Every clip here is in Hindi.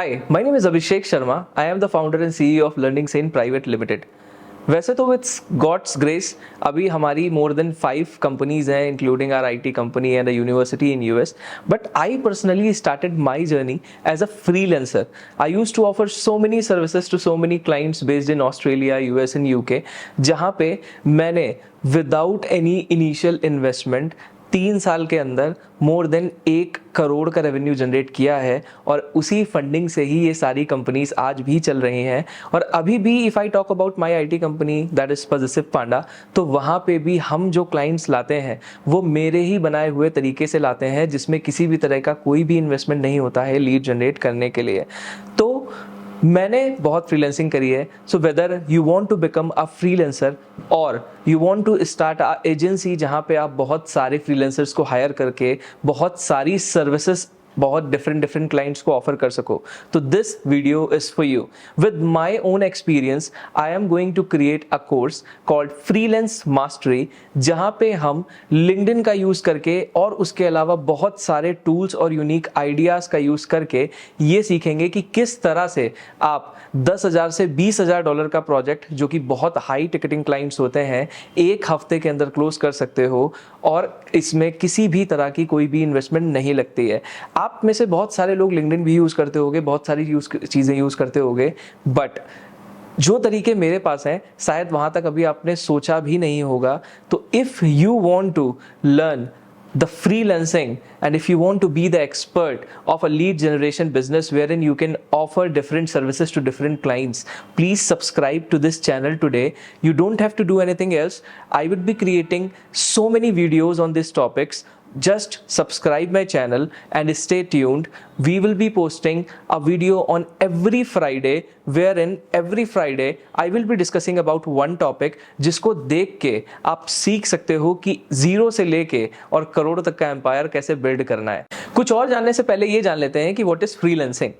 Hi, my name is Abhishek Sharma. I am the founder and CEO of Learning Sane Private Limited. वैसे तो विथ गॉड्स ग्रेस अभी हमारी मोर देन 5 कंपनीज हैं including our IT company and a university in US. But I personally started my journey as a freelancer. I use to offer so many services to so many clients based in Australia, US and UK, जहाँ पे मैंने विदाउट एनी इनिशियल इन्वेस्टमेंट 3 साल के अंदर मोर देन 1 करोड़ का रेवेन्यू जनरेट किया है. और उसी फंडिंग से ही ये सारी कंपनीज आज भी चल रही हैं. और अभी भी if I talk about my IT company that is positive panda, तो वहाँ पे भी हम जो क्लाइंट्स लाते हैं वो मेरे ही बनाए हुए तरीके से लाते हैं, जिसमें किसी भी तरह का कोई भी इन्वेस्टमेंट नहीं होता है लीड जनरेट करने के लिए. तो मैंने बहुत फ्रीलांसिंग करी है. So whether you want to become a freelancer और you want to start a agency जहाँ पे आप बहुत सारे फ्रीलांसर्स को हायर करके बहुत सारी सर्विसेज बहुत डिफरेंट क्लाइंट्स को ऑफर कर सको, तो this video is for you. With my own experience I am going to create a course called freelance mastery, जहाँ पे हम लिंक्डइन का यूज करके और उसके अलावा बहुत सारे टूल्स और यूनिक आइडियाज का यूज करके ये सीखेंगे कि किस तरह से आप 10,000 से 20,000 डॉलर का प्रोजेक्ट, जो कि बहुत हाई टिकटिंग क्लाइंट्स होते हैं, 1 हफ्ते के अंदर क्लोज कर सकते हो. और इसमें किसी भी तरह की कोई भी इन्वेस्टमेंट नहीं लगती है. आप में से बहुत सारे लोग लिंक्डइन भी यूज करते होंगे, बहुत सारी चीजें यूज करते होंगे, बट जो तरीके मेरे पास हैं शायद वहां तक अभी आपने सोचा भी नहीं होगा. तो if you want to learn the freelancing and if you want to be the expert of a lead generation business wherein you can offer different services to different clients, please subscribe to this channel today. You don't have to do anything else. I would be creating so many videos on these topics. Just subscribe my channel and stay tuned. We will be posting a video on every Friday, wherein every Friday I will be discussing about one topic, जिसको देख के आप सीख सकते हो कि जीरो से लेके और करोड़ तक का एम्पायर कैसे बिल्ड करना है. कुछ और जानने से पहले ये जान लेते हैं कि व्हाट इज फ्रीलांसिंग.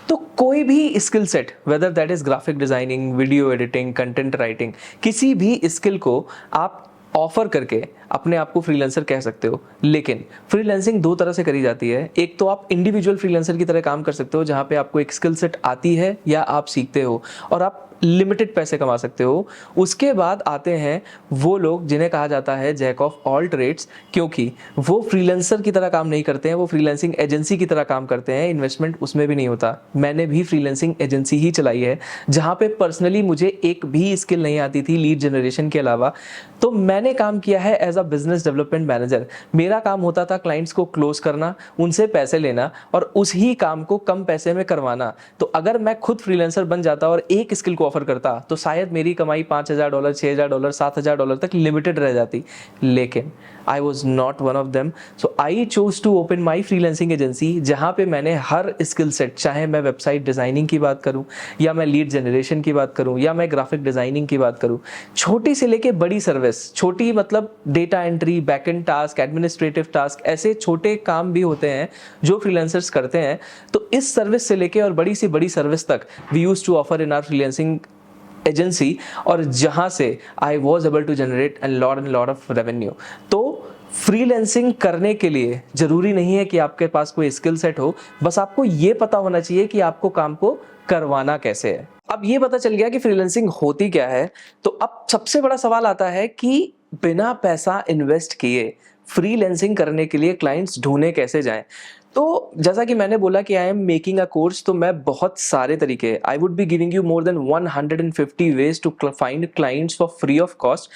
तो कोई भी skill set, whether that is graphic designing, video editing, content writing, किसी भी स्किल को आप ऑफर करके अपने आप को फ्रीलांसर कह सकते हो. लेकिन फ्रीलांसिंग 2 तरह से करी जाती है. एक तो आप इंडिविजुअल फ्रीलांसर की तरह काम कर सकते हो, जहां पे आपको एक स्किल सेट आती है या आप सीखते हो और आप लिमिटेड पैसे कमा सकते हो. उसके बाद आते हैं वो लोग जिन्हें कहा जाता है जैक ऑफ ऑल ट्रेड्स, क्योंकि वो फ्रीलांसर की तरह काम नहीं करते हैं, वो फ्रीलांसिंग एजेंसी की तरह काम करते हैं. इन्वेस्टमेंट उसमें भी नहीं होता. मैंने भी फ्रीलांसिंग एजेंसी ही चलाई है, जहाँ पे पर्सनली मुझे एक भी स्किल नहीं आती थी लीड जनरेशन के अलावा. तो मैंने काम किया है as a business development manager. मेरा काम होता था क्लाइंट्स को क्लोज करना, उनसे पैसे लेना और उसी काम को कम पैसे में करवाना. तो अगर मैं खुद फ्रीलांसर बन जाता और एक स्किल को ऑफर करता, तो शायद मेरी कमाई $5,000, $6,000, $7,000 तक लिमिटेड रह जाती. लेकिन I was not one of them. So I chose to open my freelancing agency, जहां पे मैंने हर स्किल सेट, चाहे मैं वेबसाइट डिजाइनिंग की बात करूं या मैं लीड जनरेशन की बात करूं या मैं ग्राफिक डिजाइनिंग की बात करूं, छोटी से लेके बड़ी सर्विस, छोटी मतलब data entry, backend task, administrative task, ऐसे छोटे काम भी होते हैं जो फ्रीलांसर्स करते हैं. तो इस सर्विस से लेके और बड़ी सी बड़ी सर्विस तक we use to offer in our freelancing agency, और जहां से I was able to generate and lot of revenue. तो फ्रीलांसिंग करने के लिए जरूरी नहीं है कि आपके पास कोई स्किल सेट हो, बस आपको ये पता होना चाहिए कि आपको काम को करवाना कैसे है. अब ये पता चल गया कि फ्रीलांसिंग होती क्या है, तो अब सबसे बड़ा सवाल आता है कि बिना पैसा इन्वेस्ट किए फ्रीलांसिंग करने के लिए क्लाइंट्स ढूंढने कैसे जाएं. तो जैसा कि मैंने बोला कि I am making a course, तो मैं बहुत सारे तरीके, I would be giving you more than 150 ways to find clients for free of cost,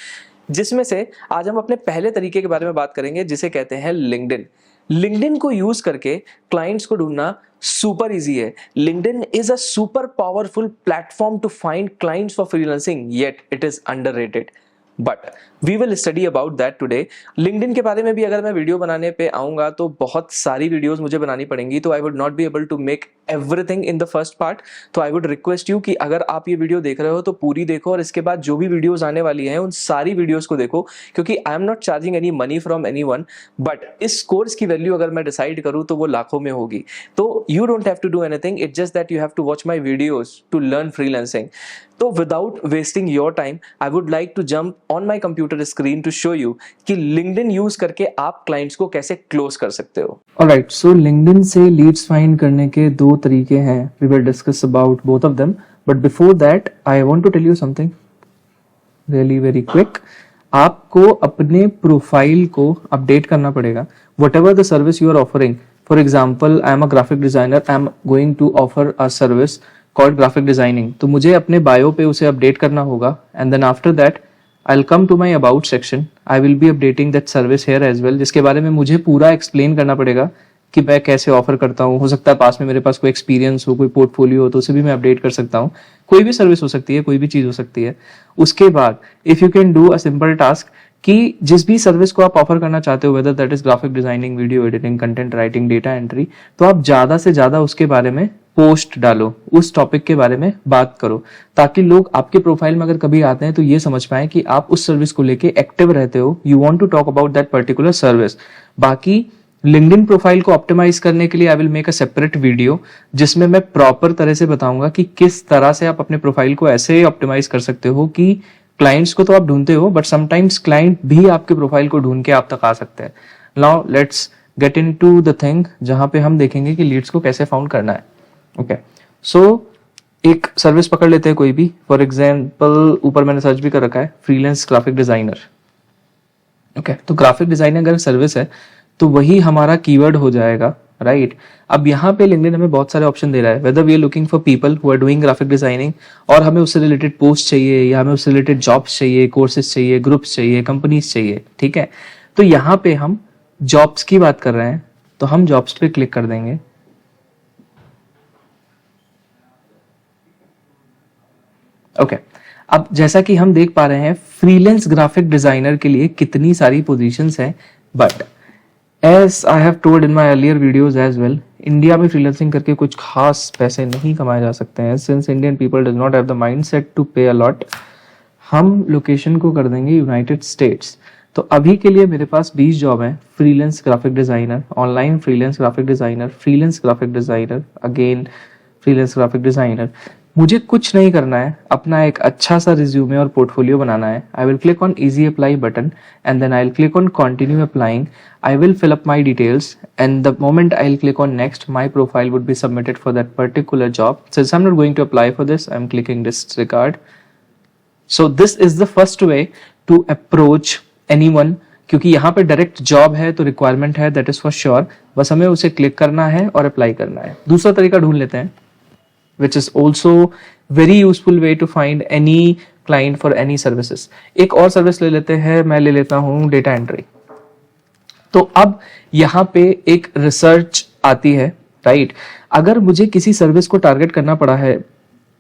जिसमें से आज हम अपने पहले तरीके के बारे में बात करेंगे, जिसे कहते हैं लिंक्डइन. लिंक्डइन को यूज करके क्लाइंट्स को ढूंढना सुपर इजी है. LinkedIn is a super powerful platform to find clients for freelancing, yet it is underrated. But we will study about that today. LinkedIn के बारे में भी अगर मैं वीडियो बनाने पे आऊंगा तो बहुत सारी वीडियोस मुझे बनानी पड़ेंगी, तो I would not be able to make everything in the first part. तो आई वुड रिक्वेस्ट यू कि अगर आप ये वीडियो देख रहे हो तो पूरी देखो, और इसके बाद जो भी वीडियोस आने वाली हैं उन सारी वीडियोस को देखो, क्योंकि आई am not charging any money from anyone, but इस कोर्स की वैल्यू अगर मैं डिसाइड करूं तो वो लाखों में होगी. तो you don't have to do anything, it's just that you have to watch my videos to learn freelancing. तो without wasting your time I would like to jump on my computer screen to show you कि लिंक्डइन यूज करके आप क्लाइंट्स को कैसे क्लोज कर सकते हो। ऑलराइट, सो लिंक्डइन से लीड्स फाइंड करने के दो तरीके हैं। We will discuss about both of them, but before that I want to tell you something really very quick. आपको अपने प्रोफाइल को अपडेट करना पड़ेगा। Whatever the service you are offering, for example I am a graphic designer, I am going to offer a service called graphic designing, तो मुझे अपने बायो पे उसे अपडेट करना होगा। And then after that I'll come to my about section. I will be updating that service here as well, जिसके बारे में मुझे पूरा एक्सप्लेन करना पड़ेगा कि मैं कैसे ऑफर करता हूँ। हो सकता है पास में मेरे पास कोई एक्सपीरियंस हो, कोई पोर्टफोलियो हो, तो उसे भी मैं अपडेट कर सकता हूँ। कोई भी सर्विस हो सकती है, कोई भी चीज़ हो सकती है। उसके बाद if you can do a simple task कि जिस भी सर्विस को आप ऑफर करना चाहते हो, whether that is graphic designing, video editing, content writing, data entry, तो आप ज़्यादा से ज़्यादा उसके बारे में पोस्ट डालो, उस टॉपिक के बारे में बात करो, ताकि लोग आपके प्रोफाइल में अगर कभी आते हैं तो ये समझ पाए कि आप उस सर्विस को लेके एक्टिव रहते हो, you want to talk about that particular service. बाकी लिंक्डइन प्रोफाइल को ऑप्टिमाइज करने के लिए I will make a separate video जिसमें मैं प्रॉपर तरह से बताऊंगा कि किस तरह से आप अपने प्रोफाइल को ऐसे ऑप्टिमाइज कर सकते हो कि क्लाइंट्स को तो आप ढूंढते हो, बट समटाइम्स क्लाइंट भी आपके प्रोफाइल को ढूंढ के आप तक आ सकते हैं। Now let's get into the thing जहां पे हम देखेंगे कि लीड्स को कैसे फाउंड करना है। ओके, सो एक सर्विस पकड़ लेते हैं कोई भी। फॉर एग्जाम्पल ऊपर मैंने सर्च भी कर रखा है फ्रीलांस ग्राफिक डिजाइनर। ओके, तो ग्राफिक डिजाइनर अगर सर्विस है तो वही हमारा कीवर्ड हो जाएगा, राइट। अब यहाँ पे लिंक्डइन हमें बहुत सारे ऑप्शन दे रहा है, whether we are looking for people who are doing graphic designing, और हमें उससे रिलेटेड पोस्ट चाहिए या हमें उससे रिलेटेड जॉब्स चाहिए, कोर्सेज चाहिए, ग्रुप्स चाहिए, कंपनीज चाहिए, ठीक है। तो यहाँ पे हम जॉब्स की बात कर रहे हैं, तो हम जॉब्स पे क्लिक कर देंगे। ओके, अब जैसा कि हम देख पा रहे हैं फ्रीलांस ग्राफिक डिजाइनर के लिए कितनी सारी पोजीशंस हैं, but as I have told in my earlier videos as well, India में फ्रीलांसिंग करके कुछ खास पैसे नहीं कमाए जा सकते हैं, since Indian people does not have the mindset to pay a lot. हम लोकेशन को कर देंगे यूनाइटेड स्टेट्स। तो अभी के लिए मेरे पास 20 जॉब है, freelance graphic designer, online freelance graphic designer, freelance graphic designer, again freelance graphic designer. मुझे कुछ नहीं करना है, अपना एक अच्छा सा रिज्यूमे और पोर्टफोलियो बनाना है। I will click on easy apply button and then I will click on continue applying. I will fill up my details and the moment I will click on next, my profile would be submitted for that particular job. Since I am not going to apply for this, I am clicking disregard. So this is the first way to approach anyone, क्योंकि यहाँ पे डायरेक्ट जॉब है तो रिक्वायरमेंट है, दैट इज फॉर श्योर। बस हमें उसे क्लिक करना है और अप्लाई करना है। दूसरा तरीका ढूंढ लेते हैं, which is also very useful way to find any client for any services। एक और सर्विस ले लेते हैं, मैं ले लेता हूं डेटा एंट्री। तो अब यहाँ पे एक रिसर्च आती है, राइट। अगर मुझे किसी सर्विस को टारगेट करना पड़ा है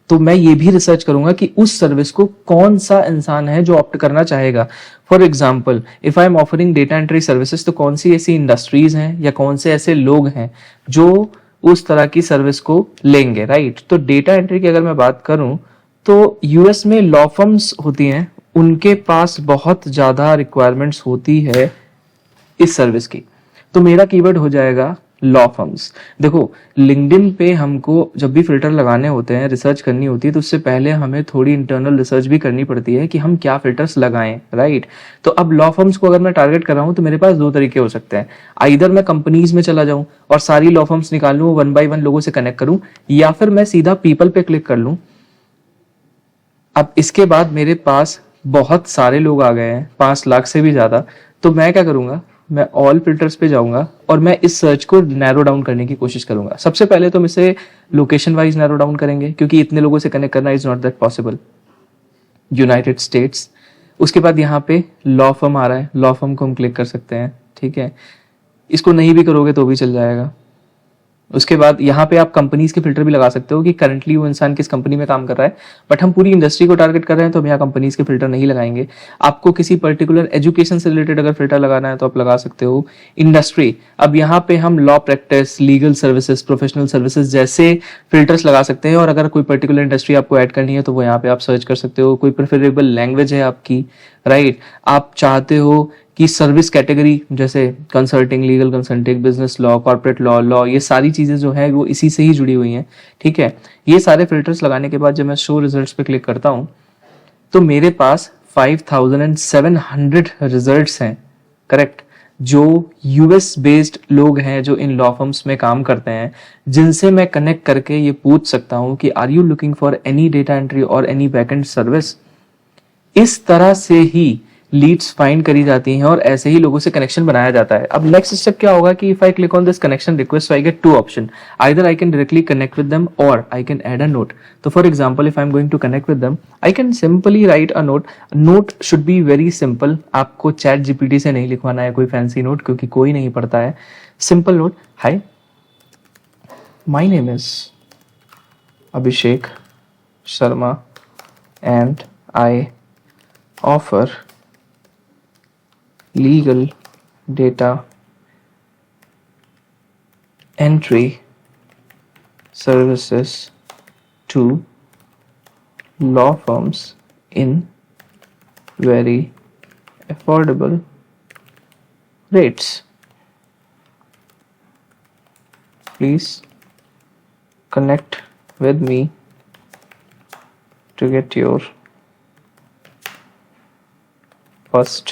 तो मैं ये भी रिसर्च करूंगा कि उस सर्विस को कौन सा इंसान है जो ऑप्ट करना चाहेगा। For example if I am offering data entry services, तो कौन सी ऐसी इंडस्ट्रीज हैं या कौन से ऐसे लोग हैं जो उस तरह की सर्विस को लेंगे, राइट। तो डेटा एंट्री की अगर मैं बात करूं तो यूएस में लॉ फर्म्स होती हैं, उनके पास बहुत ज्यादा रिक्वायरमेंट्स होती है इस सर्विस की। तो मेरा कीवर्ड हो जाएगा लॉ फर्म्स। देखो लिंक्डइन पे हमको जब भी फिल्टर लगाने होते हैं, रिसर्च करनी होती है, तो उससे पहले हमें थोड़ी इंटरनल रिसर्च भी करनी पड़ती है कि हम क्या फिल्टर्स लगाएं, राइट। तो अब लॉ फर्म्स को अगर मैं टारगेट कर रहा हूं तो मेरे पास दो तरीके हो सकते हैं। आइदर मैं कंपनीज में चला जाऊं और सारी लॉ फर्म्स निकाल लूं, 1 by 1 लोगों से कनेक्ट करूं, या फिर मैं सीधा पीपल पे क्लिक कर लूं। अब इसके बाद मेरे पास बहुत सारे लोग आ गए हैं, 5 लाख से भी ज्यादा। तो मैं क्या करूंगा, मैं ऑल फिल्टर्स पे जाऊंगा और मैं इस सर्च को नैरो डाउन करने की कोशिश करूंगा। सबसे पहले तो हम इसे लोकेशन वाइज नैरो डाउन करेंगे, क्योंकि इतने लोगों से कनेक्ट करना is not that possible. United states, उसके बाद यहाँ पे लॉ फर्म आ रहा है, लॉ फर्म को हम क्लिक कर सकते हैं, ठीक है। इसको नहीं भी करोगे तो भी चल जाएगा। उसके बाद यहाँ पे आप कंपनीज के फिल्टर भी लगा सकते हो कि करंटली वो इंसान किस कंपनी में काम कर रहा है, बट हम पूरी इंडस्ट्री को टारगेट कर रहे हैं तो हम यहाँ कंपनीज के फिल्टर नहीं लगाएंगे। आपको किसी पर्टिकुलर एजुकेशन से रिलेटेड अगर फिल्टर लगाना है तो आप लगा सकते हो। इंडस्ट्री, अब यहाँ पे हम law practice, legal services, professional services जैसे फिल्टर्स लगा सकते हैं, और अगर कोई पर्टिकुलर इंडस्ट्री आपको ऐड करनी है तो वो यहाँ पे आप सर्च कर सकते हो। कोई प्रेफरेबल लैंग्वेज है आपकी, राइट। आप चाहते हो कि सर्विस कैटेगरी जैसे consulting, legal consulting, business law, corporate law, ये सारी चीजें जो है वो इसी से ही जुड़ी हुई हैं, ठीक है। ये सारे फिल्टर्स लगाने के बाद जब मैं शो रिजल्ट्स पे क्लिक करता हूं तो मेरे पास 5700 रिजल्ट्स हैं, करेक्ट, जो यूएस बेस्ड लोग हैं जो इन लॉ फर्म्स में काम करते हैं, जिनसे मैं कनेक्ट करके ये पूछ सकता हूं कि are you looking for any data entry और एनी बैकएंड सर्विस। इस तरह से ही लीड्स फाइंड करी जाती हैं और ऐसे ही लोगों से कनेक्शन बनाया जाता है। अब नेक्स्ट स्टेप क्या होगा कि if I click on this connection request, I get two option, either I can directly connect with them और I can add a note. तो for example if I am going to connect with them, I can simply write a note. Note should be very simple, आपको चैट जीपीटी से नहीं लिखवाना है कोई फैंसी नोट, क्योंकि कोई नहीं पढ़ता है। Simple note, hi my name is Abhishek Sharma and I offer legal data entry services to law firms in very affordable rates. Please connect with me to get your first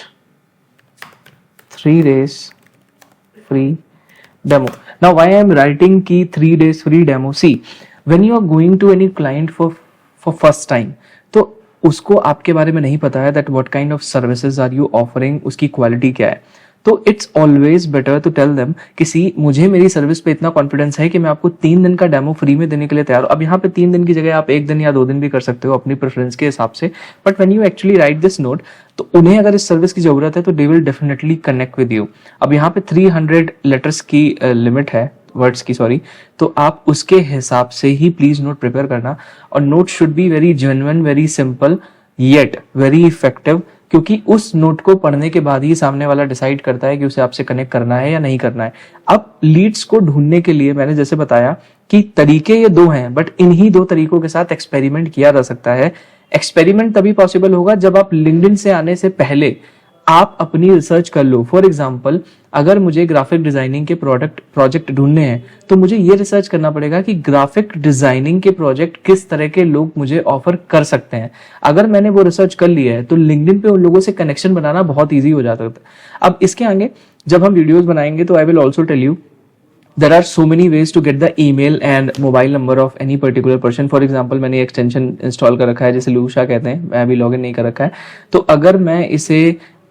3 days free demo. Now why I am writing key 3 days free demo? See, when you are going to any client for first time, तो उसको आपके बारे में नहीं पता है that what kind of services are you offering, उसकी क्वालिटी क्या है। तो it's always better to tell them कि सी मुझे मेरी सर्विस पे इतना कॉन्फिडेंस है कि मैं आपको 3 दिन का डेमो फ्री में देने के लिए तैयार हूं। अब यहाँ पे 3 दिन की जगह आप 1 दिन या 2 दिन भी कर सकते हो अपनी प्रेफरेंस के हिसाब से, but when you actually right this note, तो उन्हें अगर इस सर्विस की जरूरत है तो they will definitely connect with you. अब यहाँ पे 300 लेटर्स की लिमिट है, वर्ड्स की सॉरी, तो आप उसके हिसाब से ही प्लीज नोट प्रिपेयर करना। और note should be very genuine, very simple yet very effective, क्योंकि उस नोट को पढ़ने के बाद ही सामने वाला डिसाइड करता है कि उसे आपसे कनेक्ट करना है या नहीं करना है। अब लीड्स को ढूंढने के लिए मैंने जैसे बताया कि तरीके ये 2 हैं, बट इन्हीं 2 तरीकों के साथ एक्सपेरिमेंट किया जा सकता है। एक्सपेरिमेंट तभी पॉसिबल होगा जब आप लिंक्डइन से आने से पहले आप अपनी रिसर्च कर लो। फॉर एग्जाम्पल, अगर मुझे ग्राफिक डिजाइनिंग के प्रोजेक्ट ढूंढने हैं तो मुझे ये रिसर्च करना पड़ेगा कि ग्राफिक डिजाइनिंग के प्रोजेक्ट किस तरह के लोग मुझे ऑफर कर सकते हैं। अगर मैंने वो रिसर्च कर लिया है तो लिंक्डइन पे उन लोगों से कनेक्शन बनाना बहुत ईजी हो जाता है। अब इसके आगे जब हम वीडियोज बनाएंगे तो I will also tell you there are so many ways to get the email and mobile number of any particular person. For example, मैंने एक्सटेंशन इंस्टॉल कर रखा है जिसे लूशा कहते हैं, मैं अभी लॉगिन नहीं कर रखा है। तो अगर मैं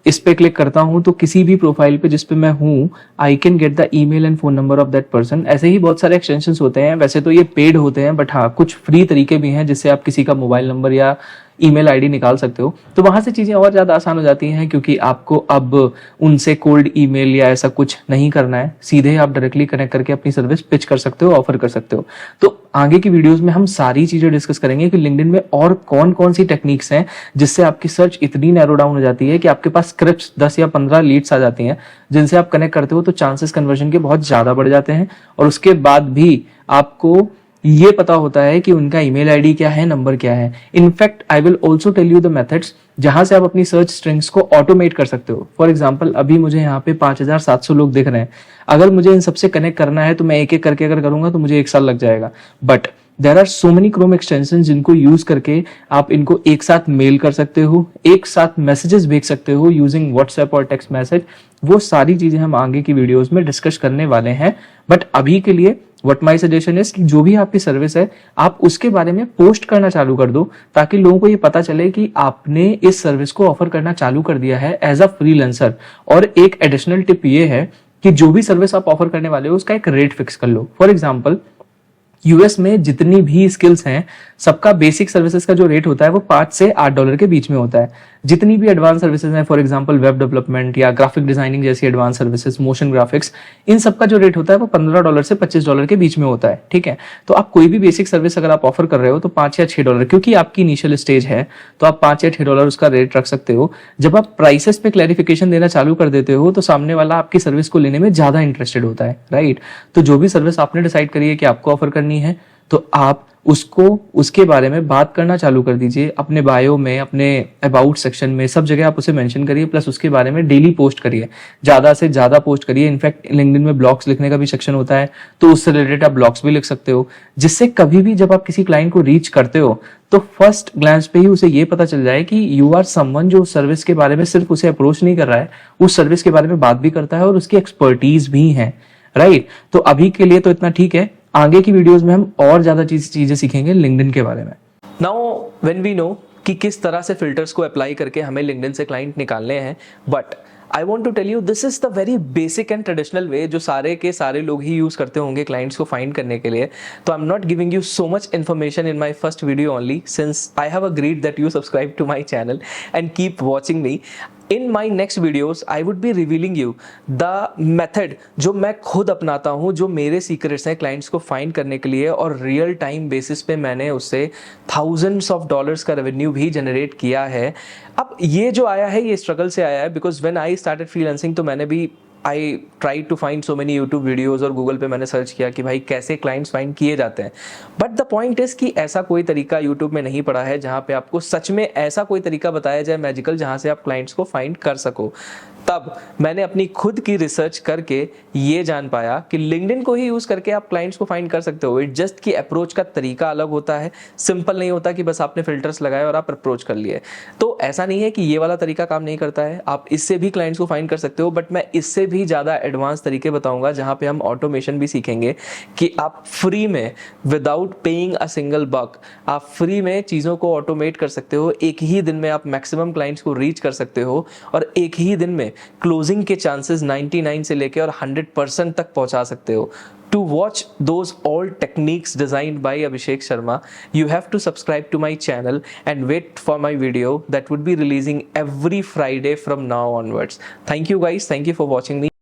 इस पे क्लिक करता हूं तो किसी भी प्रोफाइल पे जिस पे मैं हूं, I can get the email and phone number of that person. ऐसे ही बहुत सारे एक्सटेंशंस होते हैं, वैसे तो ये पेड होते हैं, बट हाँ कुछ फ्री तरीके भी हैं जिससे आप किसी का मोबाइल नंबर या ईमेल आईडी निकाल सकते हो। तो वहां से चीजें और ज्यादा आसान हो जाती हैं, क्योंकि आपको अब उनसे कोल्ड ईमेल या ऐसा कुछ नहीं करना है, सीधे आप डायरेक्टली कनेक्ट करके अपनी सर्विस पिच कर सकते हो, ऑफर कर सकते हो। तो आगे की वीडियोस में हम सारी चीजें डिस्कस करेंगे कि लिंक्डइन में और कौन कौन सी टेक्निक्स हैं जिससे आपकी सर्च इतनी नैरो डाउन हो जाती है कि आपके पास स्क्रिप्ट्स 10 या 15 लीड्स आ जाती हैं जिनसे आप कनेक्ट करते हो, तो चांसेस कन्वर्जन के बहुत ज्यादा बढ़ जाते हैं। और उसके बाद भी आपको ये पता होता है कि उनका ईमेल आईडी क्या है, नंबर क्या है। In fact I will also tell you the methods जहां से आप अपनी सर्च स्ट्रिंग्स को ऑटोमेट कर सकते हो। फॉर एग्जाम्पल, अभी मुझे यहाँ पे 5700 लोग दिख रहे हैं। अगर मुझे इन सबसे कनेक्ट करना है तो मैं एक एक करके अगर करूंगा तो मुझे 1 साल लग जाएगा। But there are so many Chrome extension जिनको यूज करके आप इनको एक साथ मेल कर सकते हो, एक साथ मैसेजेस भेज सकते हो यूजिंग व्हाट्सएप और टेक्स्ट मैसेज। वो सारी चीजें हम आगे की वीडियोस में डिस्कस करने वाले हैं। बट अभी के लिए व्हाट माई सजेशन इज कि जो भी आपकी सर्विस है आप उसके बारे में पोस्ट करना चालू कर दो, ताकि लोगों को ये पता चले कि आपने इस सर्विस को ऑफर करना चालू कर दिया है एज अ फ्रीलांसर। और एक एडिशनल टिप ये है कि जो भी सर्विस आप ऑफर करने वाले हो उसका एक रेट फिक्स कर लो। फॉर एग्जाम्पल, यूएस में जितनी भी स्किल्स हैं सबका बेसिक सर्विसेज का जो रेट होता है वो $5 से $8 के बीच में होता है। जितनी भी एडवांस सर्विसेज हैं, फॉर एग्जांपल वेब डेवलपमेंट या ग्राफिक डिजाइनिंग जैसी एडवांस सर्विसेज, मोशन ग्राफिक्स, इन सब का जो रेट होता है वो $15 से $25 के बीच में होता है। ठीक है, तो आप कोई भी बेसिक सर्विस अगर आप ऑफर कर रहे हो तो $5 या $6, क्योंकि आपकी इनिशियल स्टेज है तो आप $5 या $6 उसका रेट रख सकते हो। जब आप प्राइसेस पे क्लैरिफिकेशन देना चालू कर देते हो तो सामने वाला आपकी सर्विस को लेने में ज्यादा इंटरेस्टेड होता है, राइट। तो जो भी सर्विस आपने डिसाइड करी है कि आपको ऑफर करनी है, तो आप उसको उसके बारे में बात करना चालू कर दीजिए अपने बायो में, अपने अबाउट सेक्शन में, सब जगह आप उसे मेंशन करिए, प्लस उसके बारे में डेली पोस्ट करिए, ज्यादा से ज्यादा पोस्ट करिए। इनफैक्ट लिंक्डइन में ब्लॉग्स लिखने का भी सेक्शन होता है, तो उससे रिलेटेड आप ब्लॉग्स भी लिख सकते हो, जिससे कभी भी जब आप किसी क्लाइंट को रीच करते हो तो फर्स्ट ग्लांस पे ही उसे ये पता चल जाए कि यू आर समवन जो उस सर्विस के बारे में सिर्फ उसे अप्रोच नहीं कर रहा है, उस सर्विस के बारे में बात भी करता है और उसकी एक्सपर्टीज भी है, राइट। तो अभी के लिए तो इतना ठीक है, आगे की वीडियोस में हम और ज्यादा चीजें सीखेंगे लिंक्डइन के बारे में। नाउ व्हेन वी नो कि किस तरह से फिल्टर्स को अप्लाई करके हमें लिंक्डइन से क्लाइंट निकालने हैं, but I want to tell you this is the very basic and traditional way जो सारे के सारे लोग ही यूज करते होंगे क्लाइंट्स को फाइंड करने के लिए। तो I am not giving you so much information in my first video only, since I have agreed that you subscribe to my channel and keep watching me. In my next videos, I would be revealing you the method जो मैं खुद अपनाता हूँ, जो मेरे सीक्रेट्स हैं क्लाइंट्स को फाइंड करने के लिए, और रियल टाइम बेसिस पे मैंने उससे thousands of dollars का रेवेन्यू भी जनरेट किया है। अब ये जो आया है ये स्ट्रगल से आया है, because when I started freelancing तो मैंने भी I try to find so many YouTube videos और गूगल पे मैंने सर्च किया कि भाई कैसे क्लाइंट्स फाइंड किए जाते हैं। बट द पॉइंट इज़ कि ऐसा कोई तरीका यूट्यूब में नहीं पड़ा है जहाँ पे आपको सच में ऐसा कोई तरीका बताया जाए मैजिकल, जहाँ से आप क्लाइंट्स को फाइंड कर सको। तब मैंने अपनी खुद की रिसर्च करके ये जान पाया कि लिंक्डइन को ही यूज़ करके आप क्लाइंट्स को फाइंड कर सकते हो। इट जस्ट कि अप्रोच का तरीका अलग होता है, सिंपल नहीं होता कि बस आपने फिल्टर्स लगाए और आप अप्रोच कर लिए। तो ऐसा नहीं है कि ये वाला तरीका काम नहीं करता है, आप इससे भी क्लाइंट्स को फाइंड कर सकते हो, बट मैं इससे भी ज़्यादा एडवांस तरीके बताऊंगा जहाँ पे हम ऑटोमेशन भी सीखेंगे कि आप फ्री में विदाउट पेइंग अ सिंगल बक आप फ्री में चीज़ों को ऑटोमेट कर सकते हो। एक ही दिन में आप मैक्सिमम क्लाइंट्स को रीच कर सकते हो और एक ही दिन में क्लोजिंग के चांसेस 99 से लेके और 100% तक पहुंचा सकते हो। To watch those all techniques designed by Abhishek Sharma, you have to subscribe to my channel and wait for my video that would be releasing every Friday from now onwards. Thank you guys. Thank you for watching me.